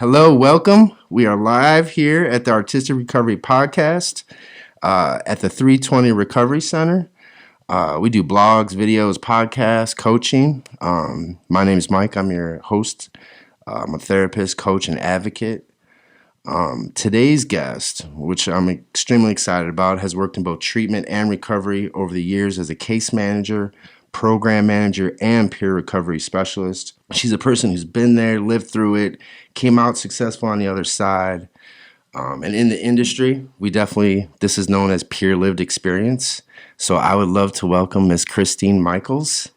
Hello, welcome. We are live here at the Artistic Recovery Podcast at the 320 Recovery Center. We do blogs, videos, podcasts, coaching. My name is Mike. I'm your host. I'm a therapist, coach, and advocate. Today's guest, which I'm extremely excited about, has worked in both treatment and recovery over the years as a case manager, program manager, and peer recovery specialist. She's a person who's been there, lived through it, came out successful on the other side. And in the industry, this is known as peer lived experience. So I would love to welcome Ms. Christine Michiaels.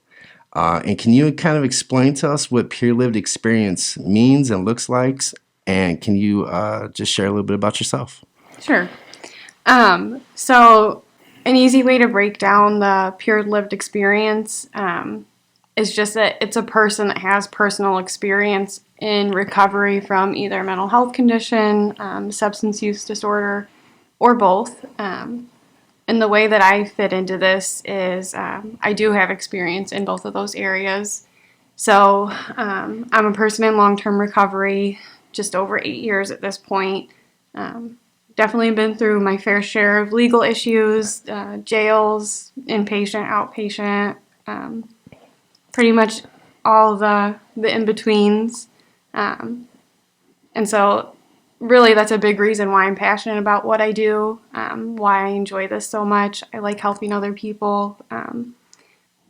And can you kind of explain to us what peer lived experience means and looks like? And can you just share a little bit about yourself? Sure. So an easy way to break down the peer lived experience is just that it's a person that has personal experience in recovery from either a mental health condition, substance use disorder, or both. And the way that I fit into this is I do have experience in both of those areas. So I'm a person in long-term recovery, just over 8 years at this point. Definitely been through my fair share of legal issues, jails, inpatient, outpatient, pretty much all the in-betweens. And so really that's a big reason why I'm passionate about what I do, why I enjoy this so much. I like helping other people.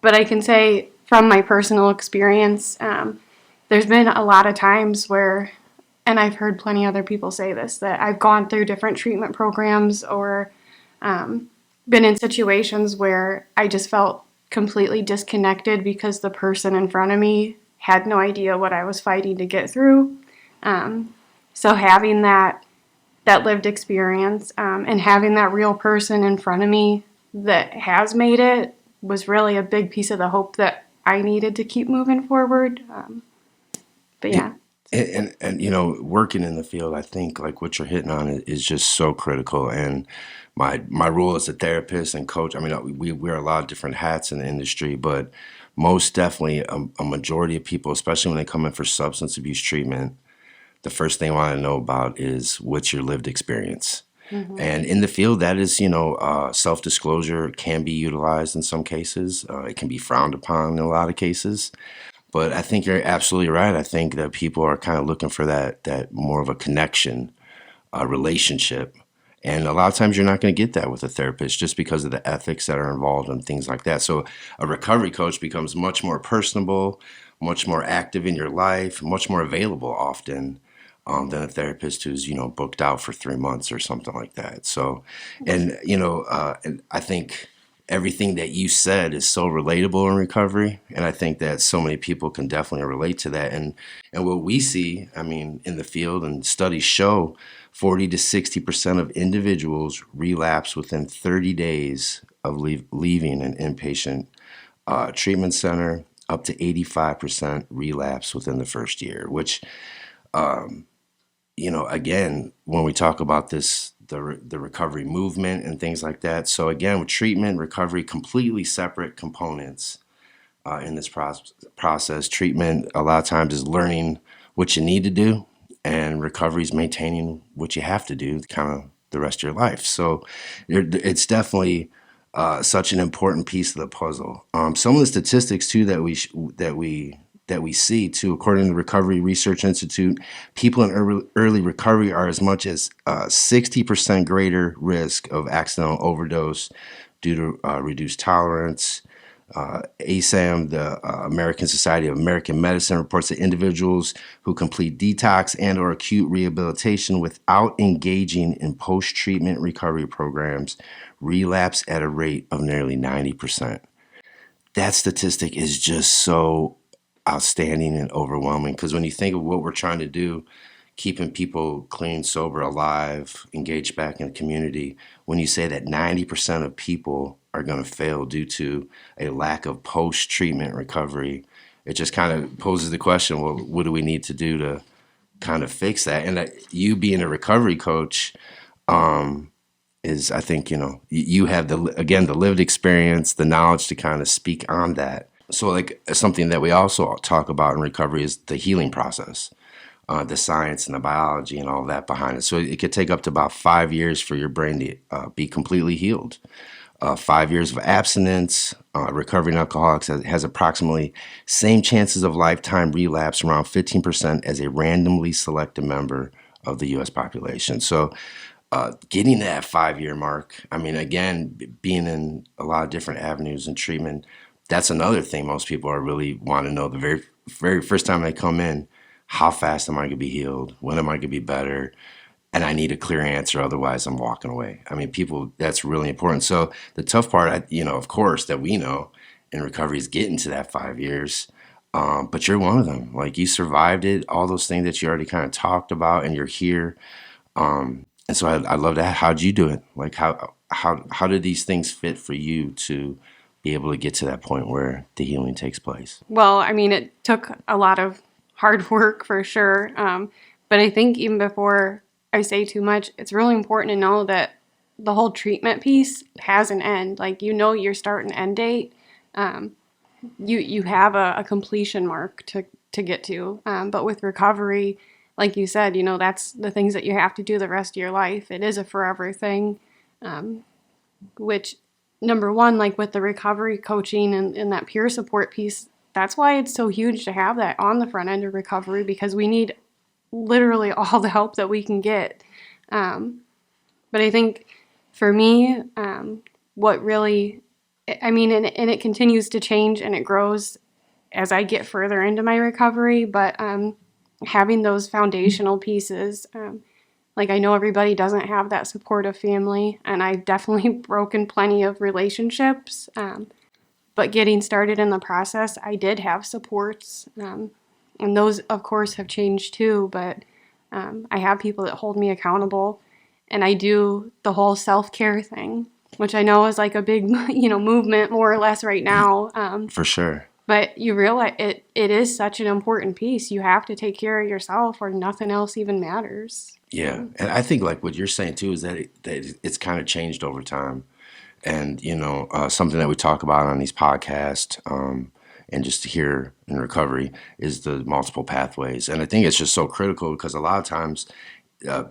But I can say from my personal experience, there's been a lot of times where, and I've heard plenty of other people say this, that I've gone through different treatment programs or been in situations where I just felt completely disconnected because the person in front of me had no idea what I was fighting to get through. So having that lived experience and having that real person in front of me that has made it was really a big piece of the hope that I needed to keep moving forward. But yeah. And you know, working in the field, I think like what you're hitting on is just so critical. And my role as a therapist and coach, I mean, we wear a lot of different hats in the industry, but most definitely a majority of people, especially when they come in for substance abuse treatment, the first thing I want to know about is what's your lived experience. Mm-hmm. And in the field, that is, self-disclosure can be utilized in some cases. It can be frowned upon in a lot of cases. But I think you're absolutely right. I think that people are kind of looking for that more of a connection, a relationship. And a lot of times you're not going to get that with a therapist just because of the ethics that are involved and things like that. So a recovery coach becomes much more personable, much more active in your life, much more available often than a therapist who's, booked out for 3 months or something like that. So, and I think everything that you said is so relatable in recovery. And I think that so many people can definitely relate to that. And what we see, I mean, in the field and studies show 40 to 60% of individuals relapse within 30 days of leaving an inpatient treatment center, up to 85% relapse within the first year, which, again, when we talk about this, the recovery movement and things like that. So again, with treatment, recovery, completely separate components in this process. Treatment, a lot of times, is learning what you need to do, and recovery is maintaining what you have to do kind of the rest of your life. So it's definitely such an important piece of the puzzle. Some of the statistics too that we see too, according to the Recovery Research Institute, people in early recovery are as much as 60% greater risk of accidental overdose due to reduced tolerance. ASAM, the American Society of American Medicine, reports that individuals who complete detox and or acute rehabilitation without engaging in post-treatment recovery programs relapse at a rate of nearly 90%. That statistic is just so outstanding and overwhelming, because when you think of what we're trying to do, keeping people clean, sober, alive, engaged back in the community, when you say that 90% of people are going to fail due to a lack of post-treatment recovery, it just kind of poses the question, well, what do we need to do to kind of fix that? And you being a recovery coach is, I think, you have the lived experience, the knowledge to kind of speak on that. So like something that we also talk about in recovery is the healing process. the science and the biology and all that behind it. So it could take up to about 5 years for your brain to be completely healed. 5 years of abstinence, recovering alcoholics has approximately same chances of lifetime relapse, around 15%, as a randomly selected member of the U.S. population. So getting to that 5 year mark, I mean, again, being in a lot of different avenues and treatment, that's another thing most people are really want to know the very first time they come in. How fast am I going to be healed? When am I going to be better? And I need a clear answer, otherwise I'm walking away. I mean, people, that's really important. So the tough part, of course, that we know in recovery is getting to that 5 years. But you're one of them. Like, you survived it, all those things that you already kind of talked about, and you're here. And so I love that. How'd you do it? Like, how did these things fit for you to be able to get to that point where the healing takes place? Well, I mean, it took a lot of hard work for sure. But I think even before I say too much, it's really important to know that the whole treatment piece has an end. Like, your start and end date. You have a completion mark to get to. But with recovery, like you said, that's the things that you have to do the rest of your life. It is a forever thing, which, number one, like with the recovery coaching and that peer support piece, that's why it's so huge to have that on the front end of recovery, because we need literally all the help that we can get. But I think for me, what really, I mean, and it continues to change and it grows as I get further into my recovery, but having those foundational pieces, like, I know everybody doesn't have that supportive family, and I've definitely broken plenty of relationships. But getting started in the process, I did have supports, and those, of course, have changed too. But I have people that hold me accountable, and I do the whole self-care thing, which I know is like a big, movement more or less right now. For sure. But you realize it is such an important piece. You have to take care of yourself, or nothing else even matters. Yeah. And I think, like, what you're saying too is that it's kind of changed over time. And, something that we talk about on these podcasts, and just here in recovery, is the multiple pathways. And I think it's just so critical, because a lot of times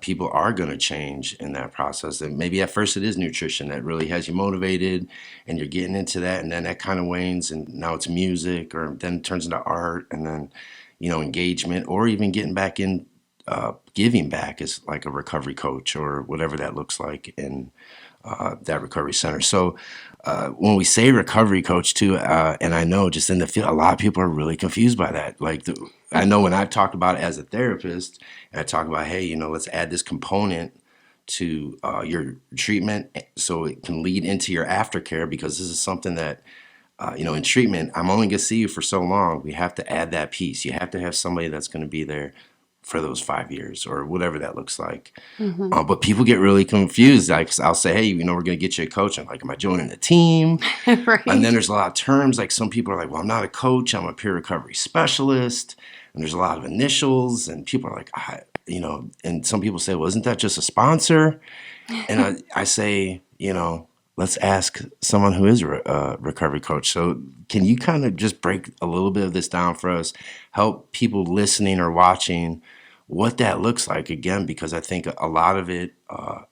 people are going to change in that process. And maybe at first it is nutrition that really has you motivated, and you're getting into that, and then that kind of wanes, and now it's music, or then it turns into art, and then, engagement, or even getting back in, giving back as like a recovery coach, or whatever that looks like in that recovery center. So when we say recovery coach too, and I know just in the field, a lot of people are really confused by that. Like, I know when I talked about it as a therapist, and I talk about, hey, let's add this component to your treatment so it can lead into your aftercare, because this is something that, in treatment, I'm only going to see you for so long. We have to add that piece. You have to have somebody that's going to be there for those 5 years, or whatever that looks like. But people get really confused. Like, I'll say, hey, we're going to get you a coach. I'm like, am I joining a team? Right. And then there's a lot of terms. Like, some people are like, well, I'm not a coach, I'm a peer recovery specialist. And there's a lot of initials, and people are like, and some people say, well, isn't that just a sponsor? And I say, let's ask someone who is a recovery coach. So can you kind of just break a little bit of this down for us, help people listening or watching what that looks like, again, because I think a lot of it,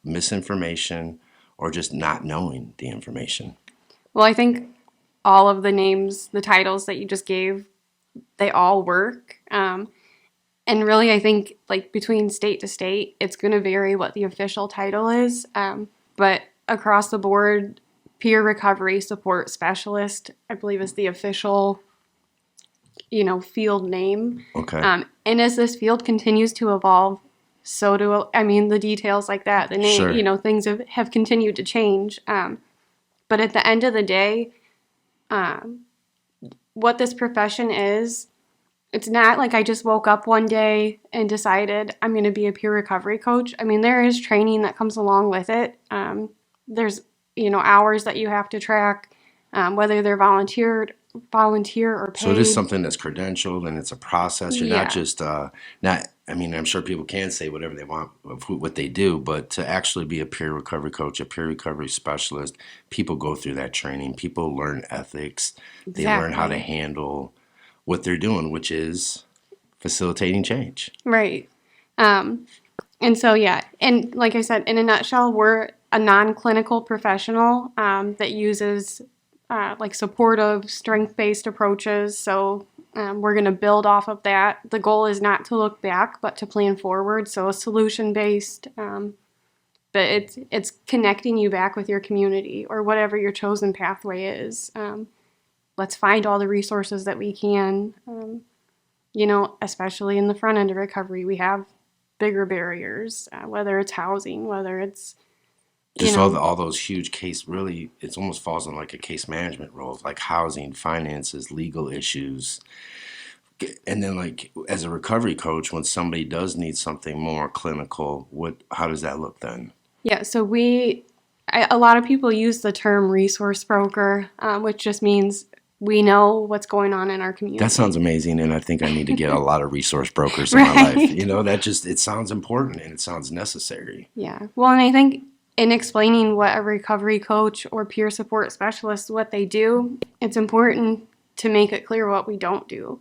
misinformation, or just not knowing the information. Well, I think all of the names, the titles that you just gave, they all work. And really, I think, like, between state to state, it's going to vary what the official title is. But across the board, peer recovery support specialist, I believe, is the official, field name. Okay. And as this field continues to evolve, so do, the details like that, the name, Sure. Things have continued to change. But at the end of the day, what this profession is, it's not like I just woke up one day and decided I'm going to be a peer recovery coach. There is training that comes along with it. There's, hours that you have to track, whether they're volunteer or paid. So it is something that's credentialed, and it's a process. You're Yeah. not just I'm sure people can say whatever they want of what they do, but to actually be a peer recovery coach, a peer recovery specialist, people go through that training. People learn ethics. They learn how to Exactly. handle what they're doing, which is facilitating change. Right. And so, yeah, and like I said, in a nutshell, we're a non-clinical professional that uses like supportive, strength-based approaches. So we're going to build off of that. The goal is not to look back, but to plan forward. So a solution-based, but it's connecting you back with your community or whatever your chosen pathway is. Let's find all the resources that we can. Especially in the front end of recovery, we have bigger barriers, whether it's housing, whether it's, Just all those huge case, really, it almost falls on like a case management role, like housing, finances, legal issues. And then like as a recovery coach, when somebody does need something more clinical, how does that look then? Yeah, so a lot of people use the term resource broker, which just means we know what's going on in our community. That sounds amazing, and I think I need to get a lot of resource brokers in Right. my life. It sounds important and it sounds necessary. Yeah. Well, and I think in explaining what a recovery coach or peer support specialist, what they do, it's important to make it clear what we don't do.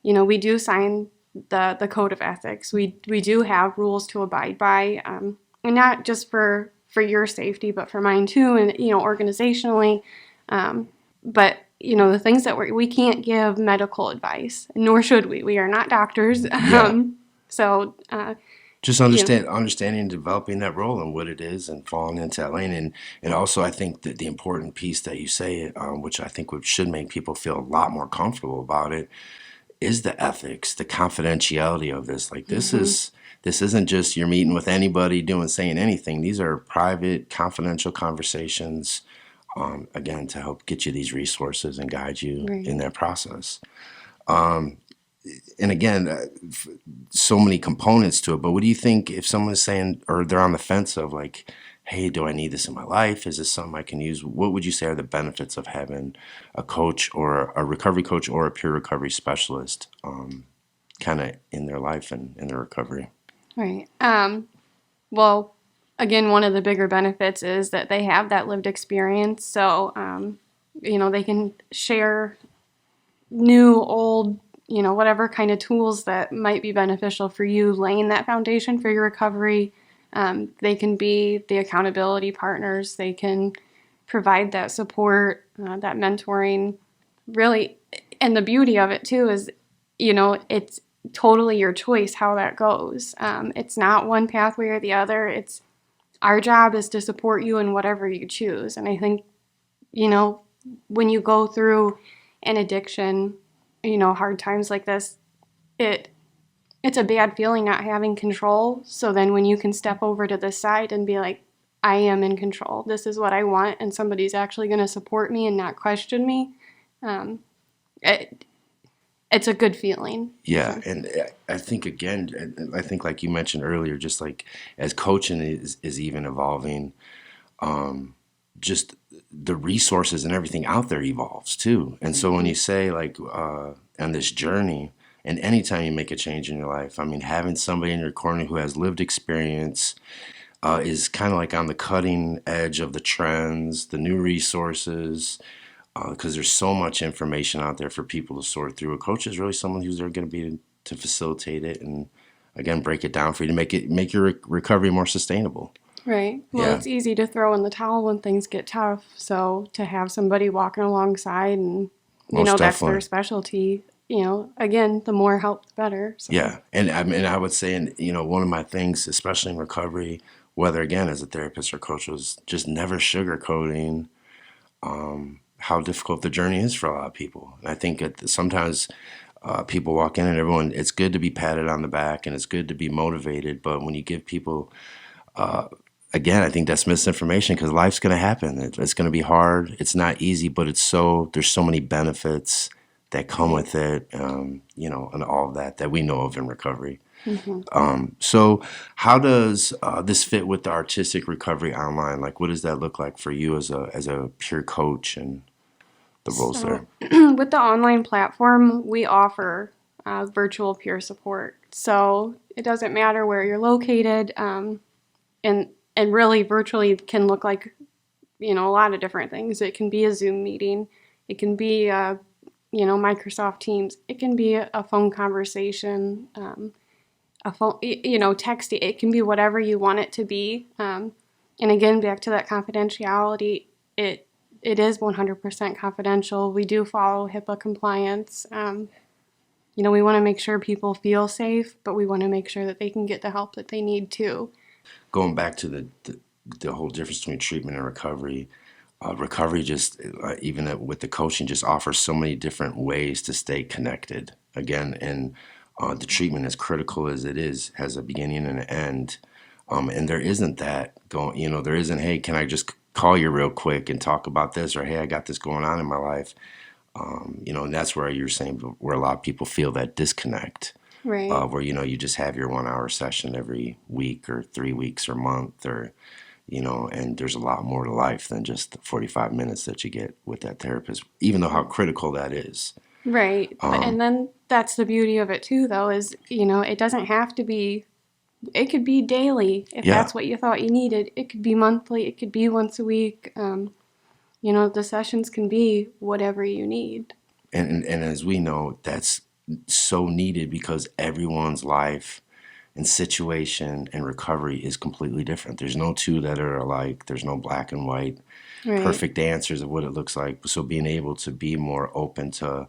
We do sign the code of ethics. We do have rules to abide by, and not just for your safety, but for mine too, and organizationally. But the things that we can't give medical advice, nor should we. We are not doctors. Yeah. So Just understanding and developing that role and what it is and falling into that lane. And also I think that the important piece that you say, which I think should make people feel a lot more comfortable about it, is the ethics, the confidentiality of this. Like this isn't just you're meeting with anybody saying anything. These are private, confidential conversations, again, to help get you these resources and guide you in that process. And again, so many components to it. But what do you think if someone's saying, or they're on the fence of like, hey, do I need this in my life? Is this something I can use? What would you say are the benefits of having a coach or a recovery coach or a peer recovery specialist kind of in their life and in their recovery? Right. Well, again, one of the bigger benefits is that they have that lived experience. So, they can share new, old, whatever kind of tools that might be beneficial for you, laying that foundation for your recovery. They can be the accountability partners. They can provide that support, that mentoring, really. And the beauty of it, too, is, it's totally your choice how that goes. It's not one pathway or the other. It's our job is to support you in whatever you choose. And I think, when you go through an addiction, hard times like this, it's a bad feeling not having control. So then when you can step over to this side and be like, I am in control, this is what I want, and somebody's actually going to support me and not question me, it's a good feeling. Yeah, and I think, again, like you mentioned earlier, just like as coaching is even evolving, just the resources and everything out there evolves too. And so when you say like on this journey, and anytime you make a change in your life, I mean, having somebody in your corner who has lived experience is kind of like on the cutting edge of the trends, the new resources, because there's so much information out there for people to sort through. A coach is really someone who's there going to be to facilitate it and, again, break it down for you to make your recovery more sustainable. Right. Well, It's easy to throw in the towel when things get tough. So to have somebody walking alongside and, that's their specialty, again, the more help, the better. So. Yeah. And I would say, one of my things, especially in recovery, whether, again, as a therapist or coach, was just never sugarcoating how difficult the journey is for a lot of people. And I think sometimes people walk in and it's good to be patted on the back and it's good to be motivated. But when you give people, again, I think that's misinformation because life's going to happen. It's going to be hard. It's not easy, but there's so many benefits that come with it, and all of that we know of in recovery. So how does this fit with the Artistic Recovery Online? Like, what does that look like for you as a peer coach and the roles there? With the online platform, we offer virtual peer support. So it doesn't matter where you're located, and really virtually can look like, a lot of different things. It can be a Zoom meeting. It can be a Microsoft Teams. It can be a phone conversation, a phone, texting. It can be whatever you want it to be. And again, back to that confidentiality, it is 100% confidential. We do follow HIPAA compliance. We want to make sure people feel safe, but we want to make sure that they can get the help that they need too. Going back to the whole difference between treatment and recovery, recovery just, even with the coaching, just offers so many different ways to stay connected. Again, and the treatment, as critical as it is, has a beginning and an end. And there isn't that going, there isn't, hey, can I just call you real quick and talk about this? Or, hey, I got this going on in my life. And that's where you're saying where a lot of people feel that disconnect. Right. Where, you just have your 1 hour session every week or 3 weeks or month or, and there's a lot more to life than just the 45 minutes that you get with that therapist, even though how critical that is. Right. And then that's the beauty of it too, though, is, it doesn't have to be, it could be daily if that's what you thought you needed. It could be monthly. It could be once a week. The sessions can be whatever you need. And as we know, that's so needed because everyone's life and situation and recovery is completely different. There's no two that are alike. There's no black and white perfect answers of what it looks like. So being able to be more open to,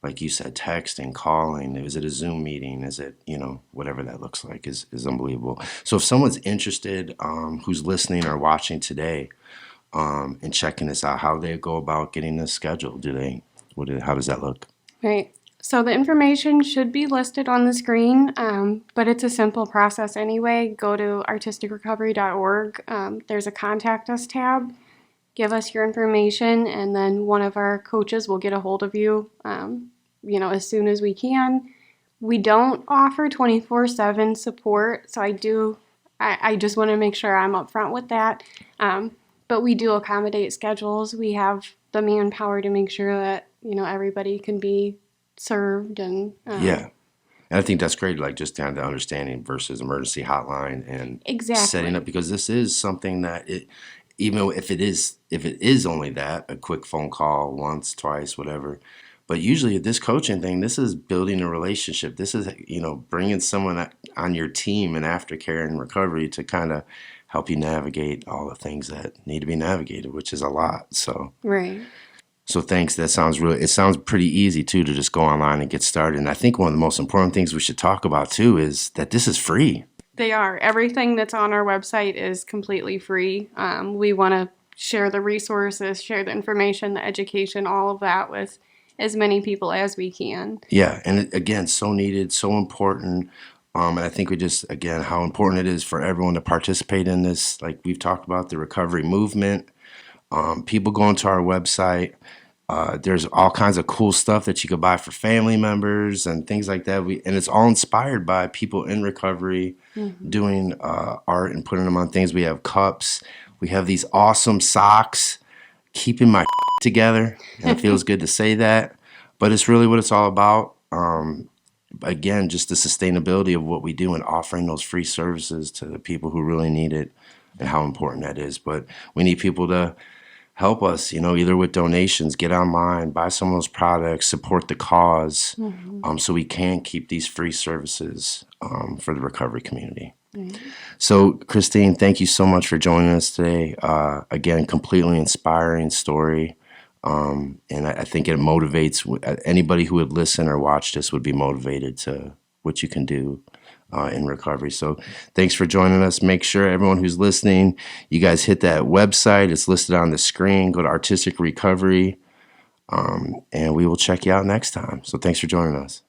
like you said, texting, calling, is it a Zoom meeting? Is it, whatever that looks like is unbelievable. So if someone's interested, who's listening or watching today, and checking this out, how do they go about getting this scheduled? How does that look? Right. So the information should be listed on the screen, but it's a simple process anyway. Go to artisticrecovery.org. There's a contact us tab. Give us your information, and then one of our coaches will get a hold of you, as soon as we can. We don't offer 24/7 support, so I just want to make sure I'm upfront with that. But we do accommodate schedules. We have the manpower to make sure that, everybody can be served. And yeah. And I think that's great, like just down to understanding versus emergency hotline and setting up, because this is something that even if it is only that, a quick phone call once, twice, whatever. But usually this coaching thing, this is building a relationship. This is, bringing someone on your team in aftercare and recovery to kind of help you navigate all the things that need to be navigated, which is a lot. So right. So thanks. It sounds pretty easy too to just go online and get started. And I think one of the most important things we should talk about too is that this is free. They are. Everything that's on our website is completely free. We want to share the resources, share the information, the education, all of that with as many people as we can. Yeah. And again, so needed, so important. And I think again, how important it is for everyone to participate in this. Like we've talked about the recovery movement. People going to our website. There's all kinds of cool stuff that you could buy for family members and things like that. And it's all inspired by people in recovery doing art and putting them on things. We have cups. We have these awesome socks, keeping my together. And it feels good to say that. But it's really what it's all about. Again, just the sustainability of what we do and offering those free services to the people who really need it and how important that is. But we need people to help us, either with donations, get online, buy some of those products, support the cause, so we can keep these free services for the recovery community. So, Christine, thank you so much for joining us today. Again, completely inspiring story. And I think it motivates anybody who would listen or watch this would be motivated to what you can do in recovery. So thanks for joining us. Make sure everyone who's listening, you guys hit that website. It's listed on the screen. Go to Artistic Recovery, and we will check you out next time. So thanks for joining us.